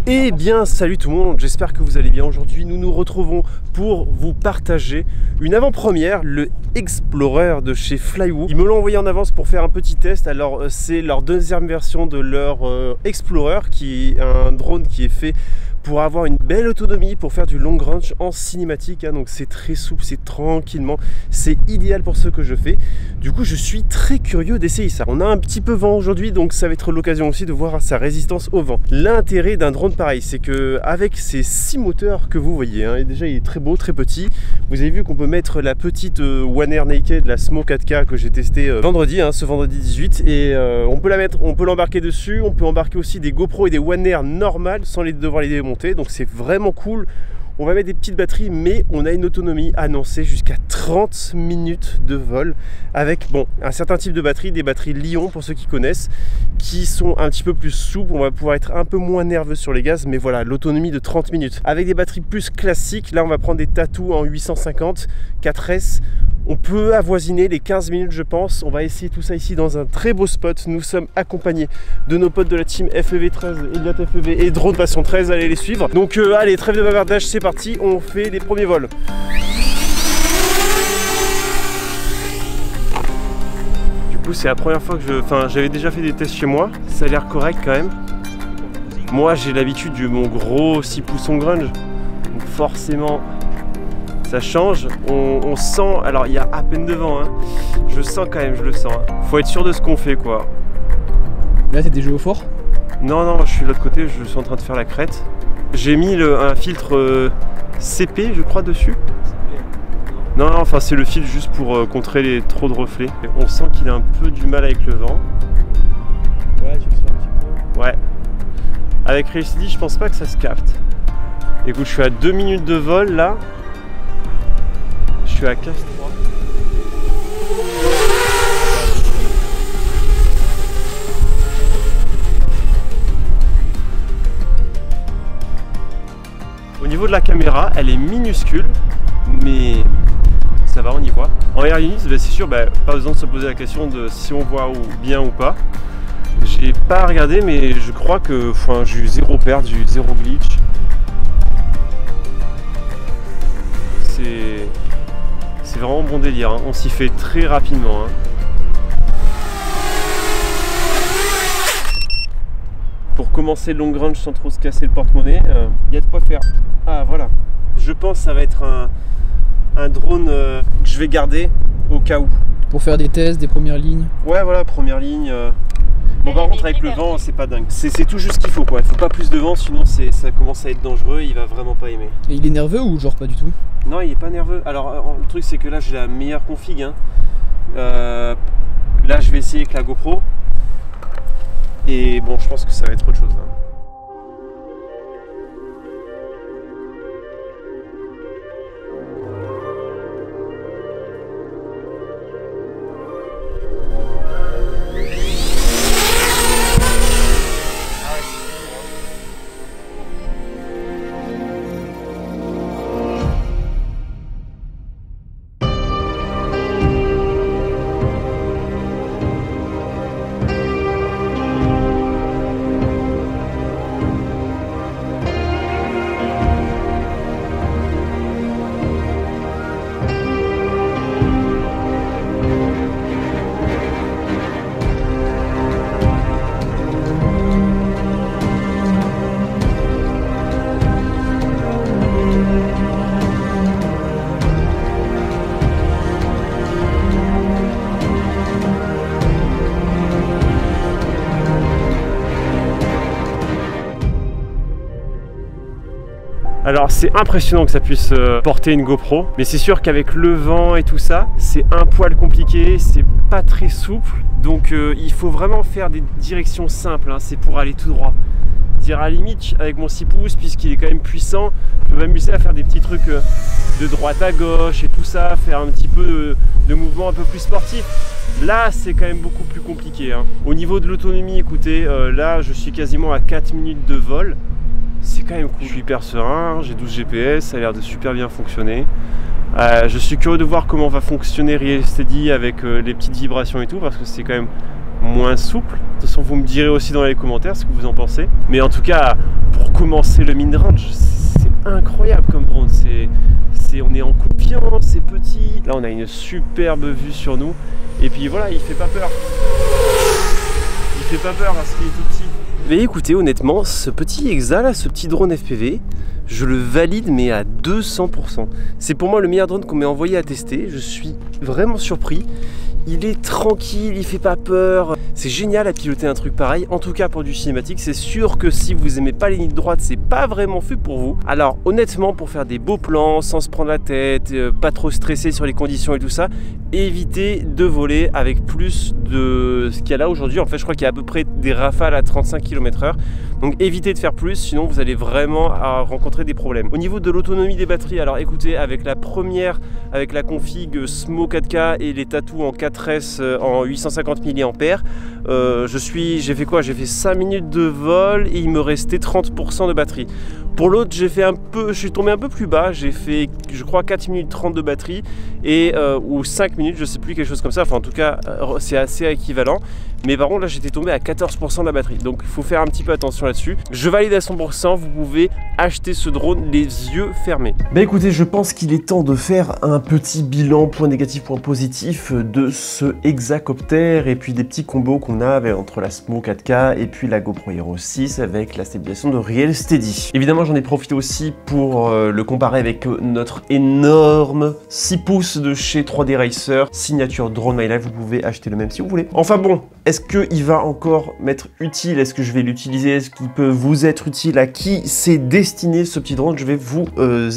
Eh bien salut tout le monde, j'espère que vous allez bien. Aujourd'hui nous nous retrouvons pour vous partager une avant-première, le Explorer de chez Flywoo. Ils me l'ont envoyé en avance pour faire un petit test. Alors c'est leur deuxième version de leur Explorer, qui est un drone qui est fait pour avoir une belle autonomie, pour faire du long range en cinématique, hein. Donc c'est très souple, c'est tranquillement, c'est idéal pour ce que je fais. Du coup je suis très curieux d'essayer ça. On a un petit peu vent aujourd'hui, donc ça va être l'occasion aussi de voir sa résistance au vent. L'intérêt d'un drone pareil, c'est que avec ces 6 moteurs que vous voyez, hein, et déjà il est très beau, très petit. Vous avez vu qu'on peut mettre la petite One Air Naked, la Smo 4K que j'ai testé vendredi, hein, ce vendredi 18, et on peut la mettre, on peut l'embarquer dessus. On peut embarquer aussi des GoPro et des One Air normales sans devoir les démonter. Donc c'est vraiment cool. On va mettre des petites batteries, mais on a une autonomie annoncée jusqu'à 30 minutes de vol avec un certain type de batterie, des batteries Li-ion pour ceux qui connaissent, qui sont un petit peu plus souples. On va pouvoir être un peu moins nerveux sur les gaz, mais voilà, l'autonomie de 30 minutes. Avec des batteries plus classiques, là on va prendre des Tattu en 850 4S. On peut avoisiner les 15 minutes je pense. On va essayer tout ça ici dans un très beau spot. Nous sommes accompagnés de nos potes de la team FEV13, Elliott FEV et Drone Passion 13, allez les suivre. Donc allez, trêve de bavardage, c'est parti, on fait les premiers vols. Du coup c'est la première fois que j'avais déjà fait des tests chez moi, ça a l'air correct quand même. Moi j'ai l'habitude de mon gros 6 pouces long range, donc forcément ça change, on sent, alors il y a à peine de vent, hein. Je sens quand même, je le sens, hein. Faut être sûr de ce qu'on fait quoi. Là t'es déjà au fort? Non, je suis de l'autre côté, je suis en train de faire la crête. J'ai mis un filtre CP je crois dessus. Non, enfin c'est le filtre juste pour contrer trop de reflets. On sent qu'il a un peu du mal avec le vent. Ouais, tu le sens un petit peu. Ouais. Avec Real CD je pense pas que ça se capte. Écoute, je suis à 2 minutes de vol là. Je suis à 15,3. Au niveau de la caméra, elle est minuscule, mais ça va, on y voit. En air unit, c'est sûr, pas besoin de se poser la question de si on voit bien ou pas. J'ai pas regardé, mais je crois que j'ai eu 0 perte, j'ai eu 0 glitch. C'est vraiment bon délire, hein. On s'y fait très rapidement, hein. Pour commencer le long range sans trop se casser le porte-monnaie, il y a de quoi faire. Ah voilà, je pense que ça va être un drone que je vais garder au cas où. Pour faire des tests, des premières lignes. Ouais voilà, première ligne. Bon par contre avec le vent c'est pas dingue. C'est tout juste ce qu'il faut quoi. Il faut pas plus de vent sinon ça commence à être dangereux, il va vraiment pas aimer. Et il est nerveux ou genre pas du tout? Non, il est pas nerveux. Alors le truc c'est que là j'ai la meilleure config, hein. Là je vais essayer avec la GoPro. Et bon, je pense que ça va être autre chose, hein. Alors c'est impressionnant que ça puisse porter une GoPro, mais c'est sûr qu'avec le vent et tout ça, c'est un poil compliqué, c'est pas très souple, donc il faut vraiment faire des directions simples, hein. C'est pour aller tout droit. Dire à la limite, avec mon 6 pouces, puisqu'il est quand même puissant, je peux m'amuser à faire des petits trucs de droite à gauche et tout ça, faire un petit peu de mouvement un peu plus sportif. Là c'est quand même beaucoup plus compliqué, hein. Au niveau de l'autonomie, écoutez, là je suis quasiment à 4 minutes de vol. C'est quand même cool. Je suis hyper serein, j'ai 12 GPS, ça a l'air de super bien fonctionner. Je suis curieux de voir comment va fonctionner Real Steady avec les petites vibrations et tout, parce que c'est quand même moins souple. De toute façon, vous me direz aussi dans les commentaires ce que vous en pensez. Mais en tout cas, pour commencer le mid-range, c'est incroyable comme drone. On est en confiance, c'est petit. Là, on a une superbe vue sur nous. Et puis voilà, il fait pas peur. Il fait pas peur parce qu'il est tout petit. Mais écoutez, honnêtement, ce petit Exa là, ce petit drone FPV, je le valide mais à 200%. C'est pour moi le meilleur drone qu'on m'ait envoyé à tester. Je suis vraiment surpris. Il est tranquille, il fait pas peur. C'est génial à piloter un truc pareil. En tout cas pour du cinématique, c'est sûr que si vous aimez pas les lignes droites, c'est pas vraiment fait pour vous. Alors honnêtement, pour faire des beaux plans, sans se prendre la tête, pas trop stresser sur les conditions et tout ça, évitez de voler avec plus de ce qu'il y a là aujourd'hui. En fait, je crois qu'il y a à peu près des rafales à 35 km/h. Donc évitez de faire plus, sinon vous allez vraiment rencontrer des problèmes. Au niveau de l'autonomie des batteries, alors écoutez, avec la première, avec la config SMO 4K et les tatous en 4S en 850 mAh, j'ai fait quoi? J'ai fait 5 minutes de vol et il me restait 30% de batterie. Pour l'autre, je suis tombé un peu plus bas, j'ai fait je crois 4 minutes 30 de batterie et ou 5 minutes, je sais plus, quelque chose comme ça. Enfin en tout cas, c'est assez équivalent. Mais par contre là j'étais tombé à 14% de la batterie. Donc il faut faire un petit peu attention là-dessus. Je valide à 100%, vous pouvez acheter ce drone les yeux fermés. Bah écoutez, je pense qu'il est temps de faire un petit bilan, point négatif, point positif de ce hexacoptère et puis des petits combos qu'on a entre la SMO 4K et puis la GoPro Hero 6 avec la stabilisation de Real Steady. Évidemment j'en ai profité aussi pour le comparer avec notre énorme 6 pouces de chez 3D Racer, signature Drone My Life, vous pouvez acheter le même si vous voulez. Enfin bon, est-ce qu'il va encore m'être utile? Est-ce que je vais l'utiliser? Est-ce qu'il peut vous être utile? À qui c'est destiné ce petit drone? Je vais vous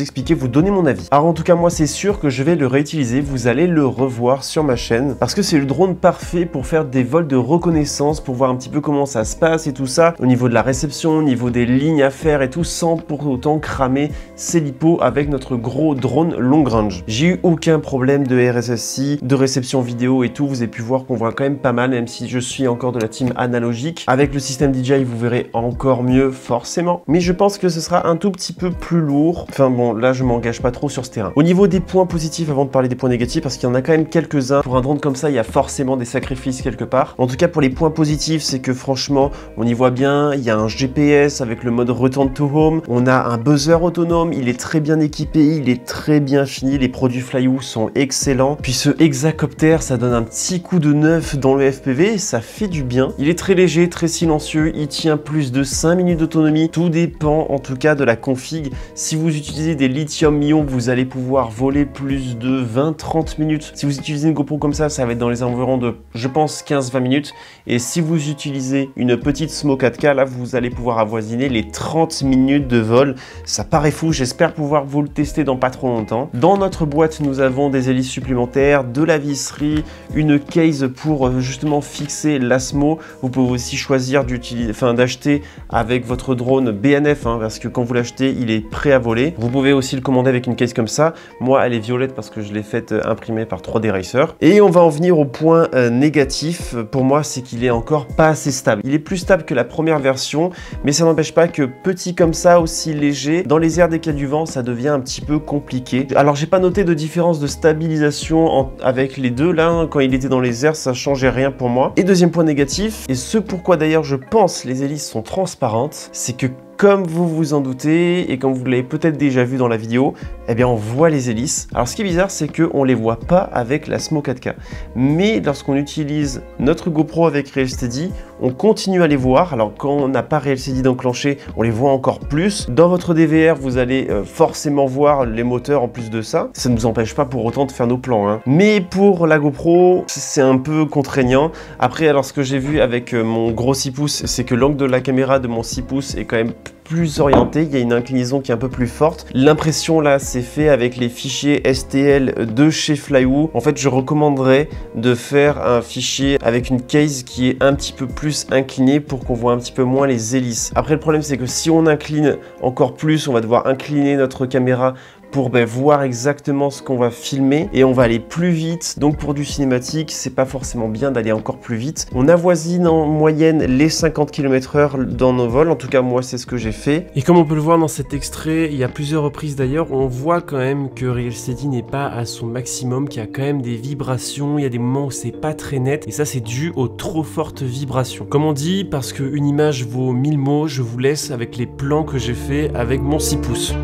expliquer, vous donner mon avis. Alors en tout cas moi c'est sûr que je vais le réutiliser, vous allez le revoir sur ma chaîne parce que c'est le drone parfait pour faire des vols de reconnaissance, pour voir un petit peu comment ça se passe et tout ça, au niveau de la réception, au niveau des lignes à faire et tout, sans pour autant cramer ses lipos avec notre gros drone long range. J'ai eu aucun problème de RSSI, de réception vidéo et tout, vous avez pu voir qu'on voit quand même pas mal, même si je suis encore de la team analogique. Avec le système DJI, vous verrez encore mieux forcément, mais je pense que ce sera un tout petit peu plus lourd. Enfin bon, là je m'engage pas trop sur ce terrain. Au niveau des points positifs, avant de parler des points négatifs, parce qu'il y en a quand même quelques-uns, pour un drone comme ça, il y a forcément des sacrifices quelque part. En tout cas, pour les points positifs, c'est que franchement, on y voit bien, il y a un GPS avec le mode Return to Home, on a un buzzer autonome, il est très bien équipé, il est très bien fini, les produits Flywoo sont excellents. Puis ce hexacoptère, ça donne un petit coup de neuf dans le FPV, ça fait du bien. Il est très léger, très silencieux, il tient plus de 5 minutes d'autonomie. Tout dépend en tout cas de la config. Si vous utilisez des lithium-ion, vous allez pouvoir voler plus de 20-30 minutes. Si vous utilisez une GoPro comme ça va être dans les environs de, je pense, 15-20 minutes. Et si vous utilisez une petite SMO 4K, là, vous allez pouvoir avoisiner les 30 minutes de vol. Ça paraît fou, j'espère pouvoir vous le tester dans pas trop longtemps. Dans notre boîte, nous avons des hélices supplémentaires, de la visserie, une case pour justement fixer l'ASMO. Vous pouvez aussi choisir d'acheter avec votre drone BNF, parce que quand vous l'achetez, il est prêt à voler. Vous pouvez aussi le commander avec une case comme ça. Moi, elle est violette parce que je l'ai faite imprimer par 3D Racer. Et on va en venir au point négatif. Pour moi, c'est qu'il est encore pas assez stable. Il est plus stable que la première version, mais ça n'empêche pas que petit comme ça, aussi léger, dans les airs dès qu'il y a du vent, ça devient un petit peu compliqué. Alors, j'ai pas noté de différence de stabilisation avec les deux. Là, quand il était dans les airs, ça changeait rien pour moi. Et deuxième point négatif, et ce pourquoi d'ailleurs je pense les hélices sont transparentes, c'est que comme vous vous en doutez, et comme vous l'avez peut-être déjà vu dans la vidéo, eh bien on voit les hélices. Alors ce qui est bizarre, c'est qu'on ne les voit pas avec la SMO 4K. Mais lorsqu'on utilise notre GoPro avec Real Steady, on continue à les voir. Alors quand on n'a pas Real Steady d'enclenché, on les voit encore plus. Dans votre DVR, vous allez forcément voir les moteurs en plus de ça. Ça ne nous empêche pas pour autant de faire nos plans. Mais pour la GoPro, c'est un peu contraignant. Après, alors ce que j'ai vu avec mon gros 6 pouces, c'est que l'angle de la caméra de mon 6 pouces est quand même plus orienté, il y a une inclinaison qui est un peu plus forte. L'impression là, c'est fait avec les fichiers STL de chez Flywoo. En fait, je recommanderais de faire un fichier avec une case qui est un petit peu plus inclinée pour qu'on voit un petit peu moins les hélices. Après, le problème, c'est que si on incline encore plus, on va devoir incliner notre caméra pour voir exactement ce qu'on va filmer et on va aller plus vite. Donc pour du cinématique, c'est pas forcément bien d'aller encore plus vite. On avoisine en moyenne les 50 km/h dans nos vols, en tout cas moi c'est ce que j'ai fait. Et comme on peut le voir dans cet extrait, il y a plusieurs reprises d'ailleurs, on voit quand même que Real Steady n'est pas à son maximum, qu'il y a quand même des vibrations, il y a des moments où c'est pas très net et ça c'est dû aux trop fortes vibrations. Comme on dit, parce qu'une image vaut 1000 mots, je vous laisse avec les plans que j'ai fait avec mon 6 pouces.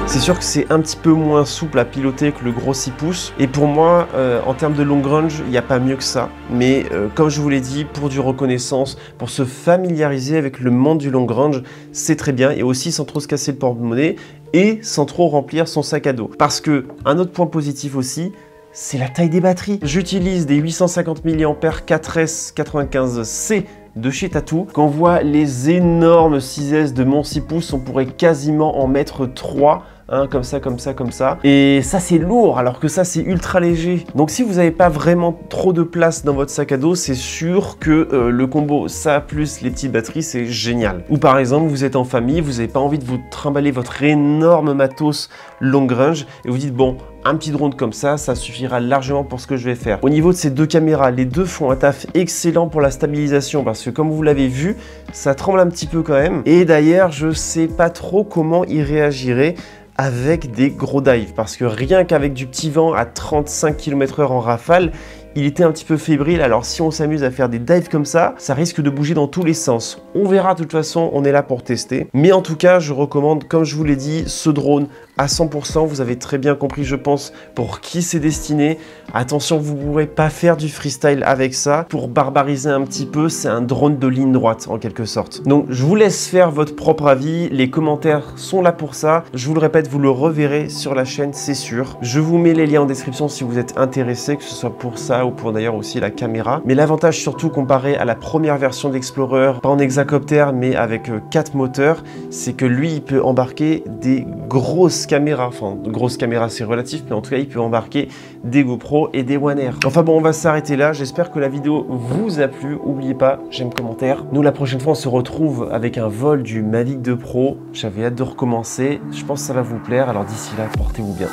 C'est sûr que c'est un petit peu moins souple à piloter que le gros 6 pouces. Et pour moi, en termes de long range, il n'y a pas mieux que ça. Mais comme je vous l'ai dit, pour du reconnaissance, pour se familiariser avec le monde du long range, c'est très bien. Et aussi sans trop se casser le porte-monnaie et sans trop remplir son sac à dos. Parce que, un autre point positif aussi, c'est la taille des batteries. J'utilise des 850 mAh 4S 95C de chez Tattoo. Quand on voit les énormes 6S de mon 6 pouces, on pourrait quasiment en mettre 3. Hein, comme ça, comme ça, comme ça. Et ça, c'est lourd, alors que ça, c'est ultra léger. Donc, si vous n'avez pas vraiment trop de place dans votre sac à dos, c'est sûr que le combo ça plus les petites batteries, c'est génial. Ou par exemple, vous êtes en famille, vous n'avez pas envie de vous trimballer votre énorme matos long range et vous dites, bon, un petit drone comme ça suffira largement pour ce que je vais faire. Au niveau de ces deux caméras, les deux font un taf excellent pour la stabilisation parce que comme vous l'avez vu, ça tremble un petit peu quand même. Et d'ailleurs, je sais pas trop comment il réagirait avec des gros dives parce que rien qu'avec du petit vent à 35 km/h en rafale, il était un petit peu fébrile. Alors si on s'amuse à faire des dives comme ça risque de bouger dans tous les sens. On verra, de toute façon, on est là pour tester. Mais en tout cas, je recommande, comme je vous l'ai dit, ce drone à 100%. Vous avez très bien compris, je pense, pour qui c'est destiné. Attention, vous ne pourrez pas faire du freestyle avec ça. Pour barbariser un petit peu, c'est un drone de ligne droite, en quelque sorte. Donc, je vous laisse faire votre propre avis. Les commentaires sont là pour ça. Je vous le répète, vous le reverrez sur la chaîne, c'est sûr. Je vous mets les liens en description si vous êtes intéressé, que ce soit pour ça ou pour d'ailleurs aussi la caméra. Mais l'avantage surtout comparé à la première version d'Explorer, pas en hexacoptère mais avec 4 moteurs, c'est que lui il peut embarquer des grosses caméras. Enfin, grosses caméras c'est relatif, mais en tout cas il peut embarquer des GoPro et des One Air. Enfin bon, on va s'arrêter là. J'espère que la vidéo vous a plu. N'oubliez pas, j'aime, commentaire. Nous la prochaine fois on se retrouve avec un vol du Mavic 2 Pro. J'avais hâte de recommencer. Je pense que ça va vous plaire. Alors d'ici là, portez-vous bien.